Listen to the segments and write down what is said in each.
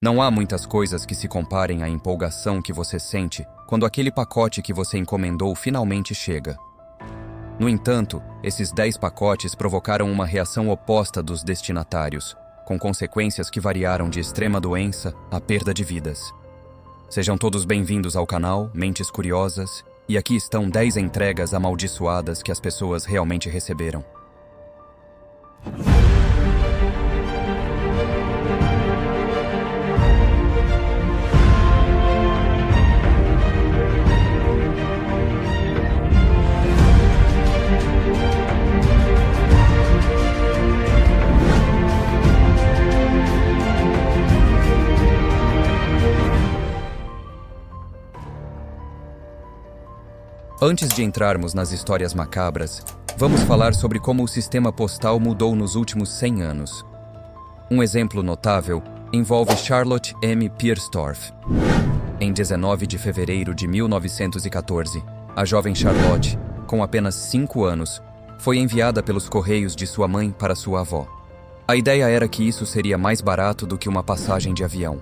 Não há muitas coisas que se comparem à empolgação que você sente quando aquele pacote que você encomendou finalmente chega. No entanto, esses 10 pacotes provocaram uma reação oposta dos destinatários, com consequências que variaram de extrema doença à perda de vidas. Sejam todos bem-vindos ao canal Mentes Curiosas, e aqui estão 10 entregas amaldiçoadas que as pessoas realmente receberam. Antes de entrarmos nas histórias macabras, vamos falar sobre como o sistema postal mudou nos últimos 100 anos. Um exemplo notável envolve Charlotte M. Pierstorff. Em 19 de fevereiro de 1914, a jovem Charlotte, com apenas 5 anos, foi enviada pelos correios de sua mãe para sua avó. A ideia era que isso seria mais barato do que uma passagem de avião.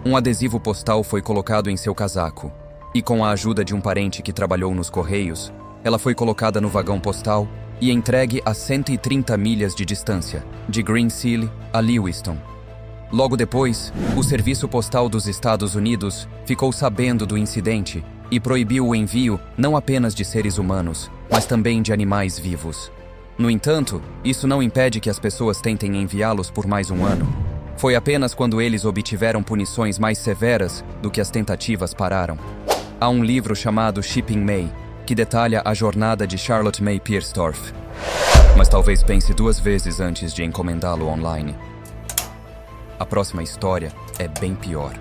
Um adesivo postal foi colocado em seu casaco, e com a ajuda de um parente que trabalhou nos correios, ela foi colocada no vagão postal e entregue a 130 milhas de distância, de Greensill a Lewiston. Logo depois, o Serviço Postal dos Estados Unidos ficou sabendo do incidente e proibiu o envio não apenas de seres humanos, mas também de animais vivos. No entanto, isso não impede que as pessoas tentem enviá-los por mais um ano. Foi apenas quando eles obtiveram punições mais severas do que as tentativas pararam. Há um livro chamado Shipping May, que detalha a jornada de Charlotte May Pierstorff. Mas talvez pense 2 vezes antes de encomendá-lo online. A próxima história é bem pior.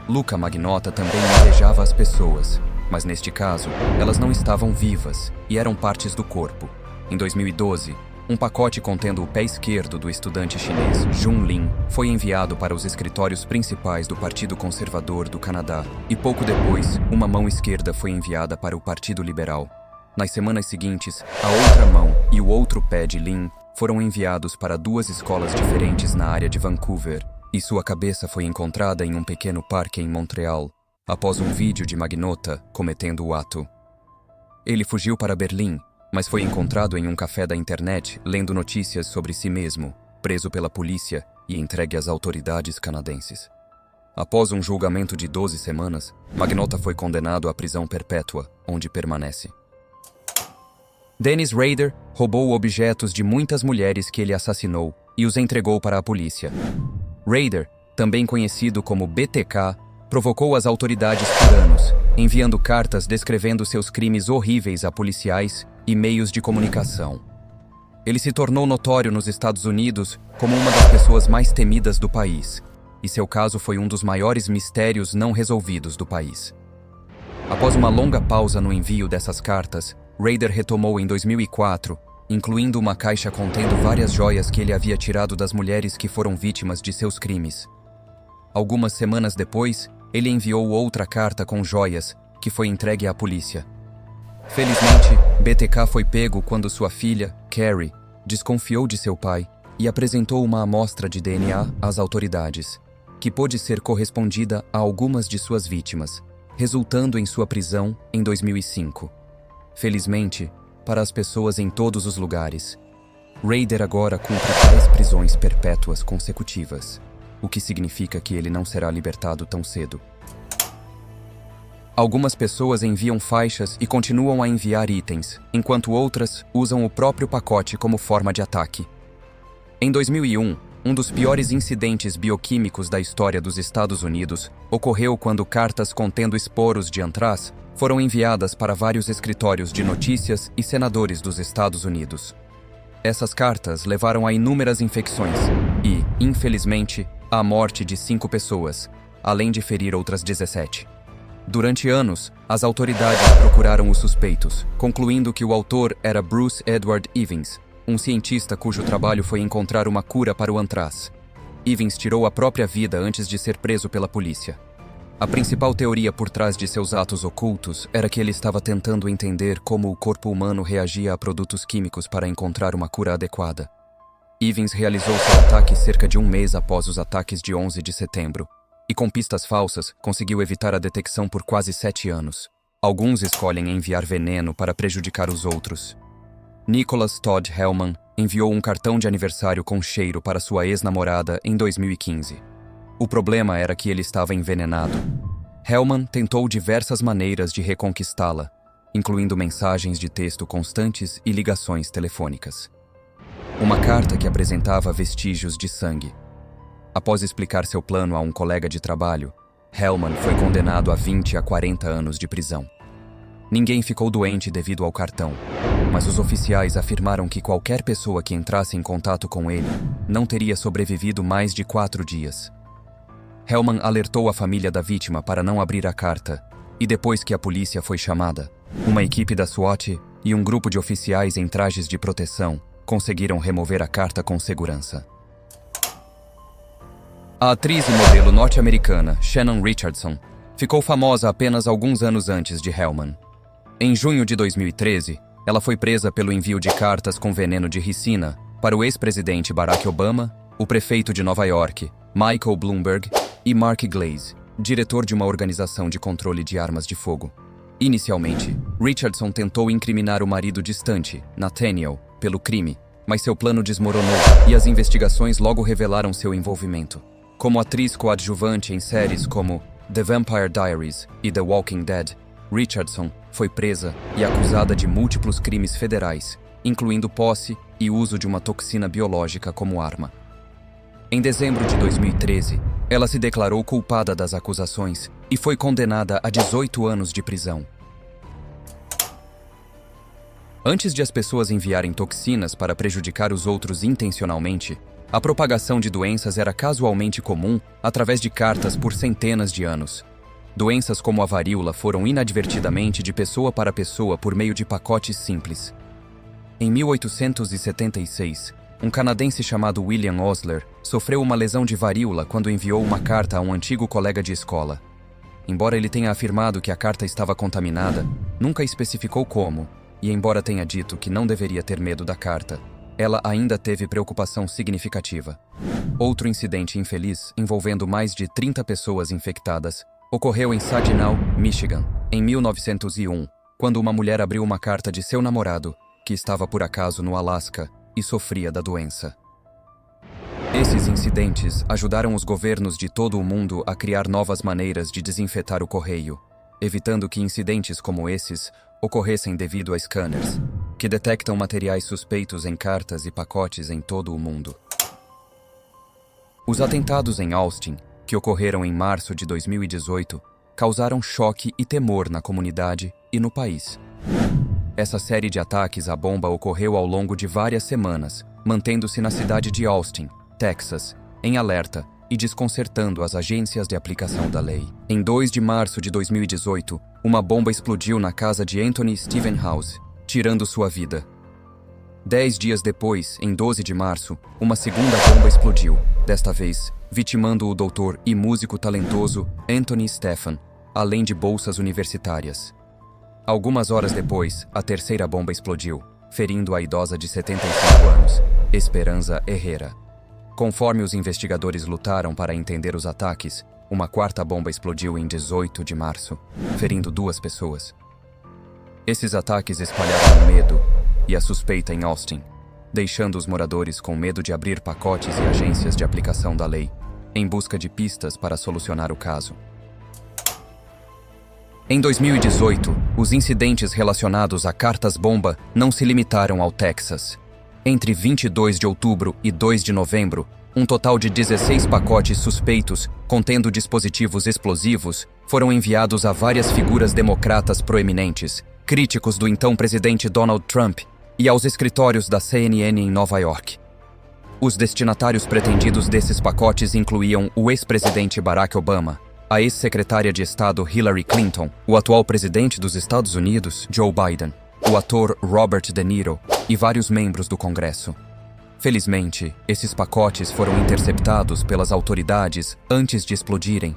Luca Magnotta também invejava as pessoas, mas neste caso, elas não estavam vivas e eram partes do corpo. Em 2012, um pacote contendo o pé esquerdo do estudante chinês Jun Lin foi enviado para os escritórios principais do Partido Conservador do Canadá, e pouco depois, uma mão esquerda foi enviada para o Partido Liberal. Nas semanas seguintes, a outra mão e o outro pé de Lin foram enviados para 2 escolas diferentes na área de Vancouver, e sua cabeça foi encontrada em um pequeno parque em Montreal, após um vídeo de Magnotta cometendo o ato. Ele fugiu para Berlim, mas foi encontrado em um café da internet lendo notícias sobre si mesmo, preso pela polícia e entregue às autoridades canadenses. Após um julgamento de 12 semanas, Magnotta foi condenado à prisão perpétua, onde permanece. Dennis Rader roubou objetos de muitas mulheres que ele assassinou e os entregou para a polícia. Rader, também conhecido como BTK, provocou as autoridades por anos, enviando cartas descrevendo seus crimes horríveis a policiais e meios de comunicação. Ele se tornou notório nos Estados Unidos como uma das pessoas mais temidas do país, e seu caso foi um dos maiores mistérios não resolvidos do país. Após uma longa pausa no envio dessas cartas, Rader retomou em 2004, incluindo uma caixa contendo várias joias que ele havia tirado das mulheres que foram vítimas de seus crimes. Algumas semanas depois, ele enviou outra carta com joias, que foi entregue à polícia. Felizmente, BTK foi pego quando sua filha, Carrie, desconfiou de seu pai e apresentou uma amostra de DNA às autoridades, que pôde ser correspondida a algumas de suas vítimas, resultando em sua prisão em 2005. Felizmente, para as pessoas em todos os lugares, Rader agora cumpre 10 prisões perpétuas consecutivas, o que significa que ele não será libertado tão cedo. Algumas pessoas enviam faixas e continuam a enviar itens, enquanto outras usam o próprio pacote como forma de ataque. Em 2001, um dos piores incidentes bioquímicos da história dos Estados Unidos ocorreu quando cartas contendo esporos de antraz foram enviadas para vários escritórios de notícias e senadores dos Estados Unidos. Essas cartas levaram a inúmeras infecções e, infelizmente, à morte de 5 pessoas, além de ferir outras 17. Durante anos, as autoridades procuraram os suspeitos, concluindo que o autor era Bruce Edward Evans, um cientista cujo trabalho foi encontrar uma cura para o antraz. Evans tirou a própria vida antes de ser preso pela polícia. A principal teoria por trás de seus atos ocultos era que ele estava tentando entender como o corpo humano reagia a produtos químicos para encontrar uma cura adequada. Evans realizou seu ataque cerca de um mês após os ataques de 11 de setembro, e com pistas falsas conseguiu evitar a detecção por quase 7 anos. Alguns escolhem enviar veneno para prejudicar os outros. Nicholas Todd Hellman enviou um cartão de aniversário com cheiro para sua ex-namorada em 2015. O problema era que ele estava envenenado. Hellman tentou diversas maneiras de reconquistá-la, incluindo mensagens de texto constantes e ligações telefônicas. Uma carta que apresentava vestígios de sangue. Após explicar seu plano a um colega de trabalho, Hellman foi condenado a 20 a 40 anos de prisão. Ninguém ficou doente devido ao cartão, mas os oficiais afirmaram que qualquer pessoa que entrasse em contato com ele não teria sobrevivido mais de 4 dias. Hellman alertou a família da vítima para não abrir a carta, e depois que a polícia foi chamada, uma equipe da SWAT e um grupo de oficiais em trajes de proteção conseguiram remover a carta com segurança. A atriz e modelo norte-americana Shannon Richardson ficou famosa apenas alguns anos antes de Hellman. Em junho de 2013, ela foi presa pelo envio de cartas com veneno de ricina para o ex-presidente Barack Obama, o prefeito de Nova York, Michael Bloomberg, e Mark Glaze, diretor de uma organização de controle de armas de fogo. Inicialmente, Richardson tentou incriminar o marido distante, Nathaniel, pelo crime, mas seu plano desmoronou e as investigações logo revelaram seu envolvimento. Como atriz coadjuvante em séries como The Vampire Diaries e The Walking Dead, Richardson foi presa e acusada de múltiplos crimes federais, incluindo posse e uso de uma toxina biológica como arma. Em dezembro de 2013, ela se declarou culpada das acusações e foi condenada a 18 anos de prisão. Antes de as pessoas enviarem toxinas para prejudicar os outros intencionalmente, a propagação de doenças era casualmente comum através de cartas por centenas de anos. Doenças como a varíola foram inadvertidamente de pessoa para pessoa por meio de pacotes simples. Em 1876, um canadense chamado William Osler sofreu uma lesão de varíola quando enviou uma carta a um antigo colega de escola. Embora ele tenha afirmado que a carta estava contaminada, nunca especificou como, e embora tenha dito que não deveria ter medo da carta, ela ainda teve preocupação significativa. Outro incidente infeliz, envolvendo mais de 30 pessoas infectadas, ocorreu em Saginaw, Michigan, em 1901, quando uma mulher abriu uma carta de seu namorado, que estava por acaso no Alasca, e sofria da doença. Esses incidentes ajudaram os governos de todo o mundo a criar novas maneiras de desinfetar o correio, evitando que incidentes como esses ocorressem devido a scanners, que detectam materiais suspeitos em cartas e pacotes em todo o mundo. Os atentados em Austin, que ocorreram em março de 2018, causaram choque e temor na comunidade e no país. Essa série de ataques à bomba ocorreu ao longo de várias semanas, mantendo-se na cidade de Austin, Texas, em alerta e desconcertando as agências de aplicação da lei. Em 2 de março de 2018, uma bomba explodiu na casa de Anthony Stephenhouse, tirando sua vida. 10 dias depois, em 12 de março, uma segunda bomba explodiu, desta vez vitimando o doutor e músico talentoso Anthony Stephan, além de bolsas universitárias. Algumas horas depois, a terceira bomba explodiu, ferindo a idosa de 75 anos, Esperanza Herrera. Conforme os investigadores lutaram para entender os ataques, uma quarta bomba explodiu em 18 de março, ferindo 2 pessoas. Esses ataques espalharam o medo e a suspeita em Austin, deixando os moradores com medo de abrir pacotes e agências de aplicação da lei, em busca de pistas para solucionar o caso. Em 2018, os incidentes relacionados a cartas-bomba não se limitaram ao Texas. Entre 22 de outubro e 2 de novembro, um total de 16 pacotes suspeitos, contendo dispositivos explosivos, foram enviados a várias figuras democratas proeminentes, críticos do então presidente Donald Trump, e aos escritórios da CNN em Nova York. Os destinatários pretendidos desses pacotes incluíam o ex-presidente Barack Obama, a ex-secretária de Estado Hillary Clinton, o atual presidente dos Estados Unidos, Joe Biden, o ator Robert De Niro e vários membros do Congresso. Felizmente, esses pacotes foram interceptados pelas autoridades antes de explodirem,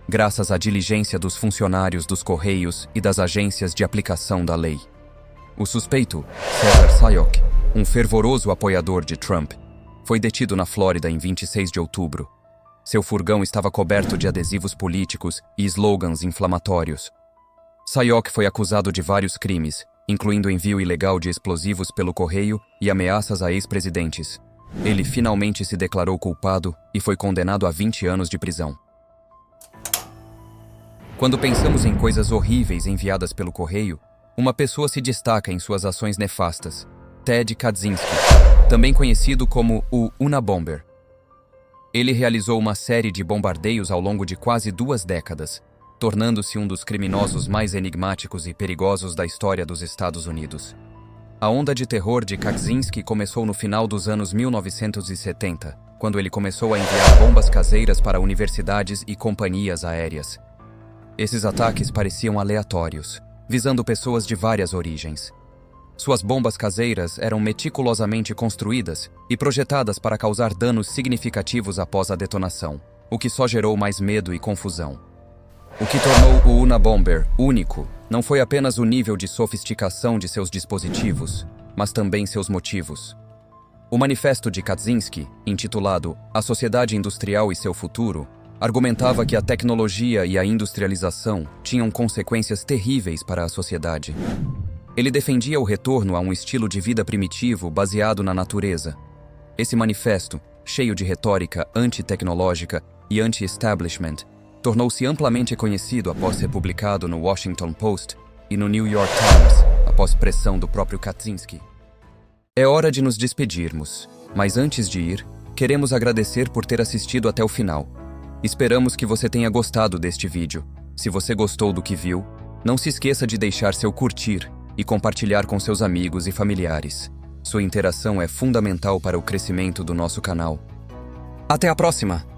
graças à diligência dos funcionários dos Correios e das agências de aplicação da lei. O suspeito, Cesar Sayoc, um fervoroso apoiador de Trump, foi detido na Flórida em 26 de outubro. Seu furgão estava coberto de adesivos políticos e slogans inflamatórios. Sayok foi acusado de vários crimes, incluindo envio ilegal de explosivos pelo correio e ameaças a ex-presidentes. Ele finalmente se declarou culpado e foi condenado a 20 anos de prisão. Quando pensamos em coisas horríveis enviadas pelo correio, uma pessoa se destaca em suas ações nefastas: Ted Kaczynski, também conhecido como o Unabomber. Ele realizou uma série de bombardeios ao longo de quase 2 décadas, tornando-se um dos criminosos mais enigmáticos e perigosos da história dos Estados Unidos. A onda de terror de Kaczynski começou no final dos anos 1970, quando ele começou a enviar bombas caseiras para universidades e companhias aéreas. Esses ataques pareciam aleatórios, visando pessoas de várias origens. Suas bombas caseiras eram meticulosamente construídas e projetadas para causar danos significativos após a detonação, o que só gerou mais medo e confusão. O que tornou o Unabomber único não foi apenas o nível de sofisticação de seus dispositivos, mas também seus motivos. O manifesto de Kaczynski, intitulado A Sociedade Industrial e Seu Futuro, argumentava que a tecnologia e a industrialização tinham consequências terríveis para a sociedade. Ele defendia o retorno a um estilo de vida primitivo baseado na natureza. Esse manifesto, cheio de retórica anti-tecnológica e anti-establishment, tornou-se amplamente conhecido após ser publicado no Washington Post e no New York Times, após pressão do próprio Kaczynski. É hora de nos despedirmos, mas antes de ir, queremos agradecer por ter assistido até o final. Esperamos que você tenha gostado deste vídeo. Se você gostou do que viu, não se esqueça de deixar seu curtir e compartilhar com seus amigos e familiares. Sua interação é fundamental para o crescimento do nosso canal. Até a próxima!